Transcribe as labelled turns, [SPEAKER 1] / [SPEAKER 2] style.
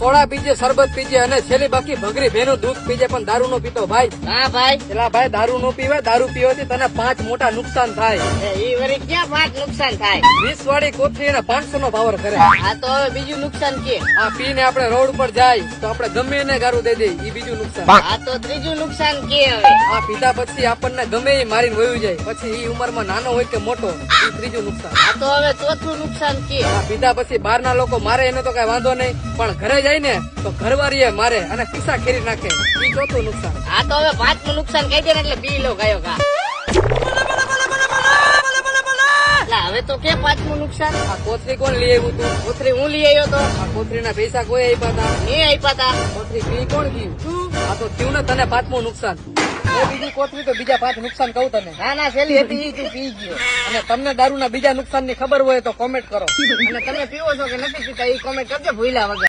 [SPEAKER 1] Soda PJ, શરબત PJ અને છેલ્લી બાકી ભગરી ભેનું દૂધ પીજે, પણ દારૂ નો પીતો ભાઈ.
[SPEAKER 2] હા ભાઈ,
[SPEAKER 1] એલા ભાઈ દારૂ નો પીવે. દારૂ પીવાથી તને 5 મોટા નુકસાન થાય.
[SPEAKER 2] ઈ વળી ક્યાં 5 નુકસાન થાય?
[SPEAKER 1] 20 વાળી કોથળી અને 500 નો પાવર કરે.
[SPEAKER 2] આ તો હવે બીજું નુકસાન કે.
[SPEAKER 1] આ પીને આપણે રોડ ઉપર જાય તો આપણે ગમે એને ગારું દઈ દઈએ, ઈ બીજું નુકસાન.
[SPEAKER 2] આ તો ત્રીજું નુકસાન કે હવે.
[SPEAKER 1] આ પીધા પછી આપણને ગમે એ મારીને વયું જાય, પછી ઈ ઉંમરમાં નાનો હોય કે મોટો, ઈ ત્રીજું નુકસાન.
[SPEAKER 2] આ તો હવે ચોથું નુકસાન કે.
[SPEAKER 1] આ પીધા પછી બહારના લોકો મારે એને તો કઈ વાંધો નહીં, પણ ઘરે જાય ને તો ઘરવાળીએ મારે અને ખિસ્સા ખેરી નાખે, ઈ ચોથું નુકસાન.
[SPEAKER 2] આ તો હવે 5મું નુકસાન કહી દે ને એટલે પી લો ગાયો ગા. એટલે હવે તો કે 5મું નુકસાન.
[SPEAKER 1] આ કોથળી કોણ લઈ આવ્યું તું?
[SPEAKER 2] કોથળી હું લઈ આવ્યો તો.
[SPEAKER 1] આ કોથળીના પૈસા કોઈ આપ્યા હતા?
[SPEAKER 2] મેં આપ્યા તા.
[SPEAKER 1] કોથળી પી કોણ ગયું? આ તો થયું ને તને 5મું નુકસાન. એ બીજી કોથળી તો બીજા 5 નુકસાન કહું તને.
[SPEAKER 2] ના ના છેલ્લી હતી ઈ તું પી ગયો.
[SPEAKER 1] અને તમને દારૂના બીજા નુકસાન ની ખબર હોય તો કોમેન્ટ કરો.
[SPEAKER 2] અને તમે પીવો છો કે નથી પીતા ઈ કોમેન્ટ કરજો ભૂલ્યા વગર.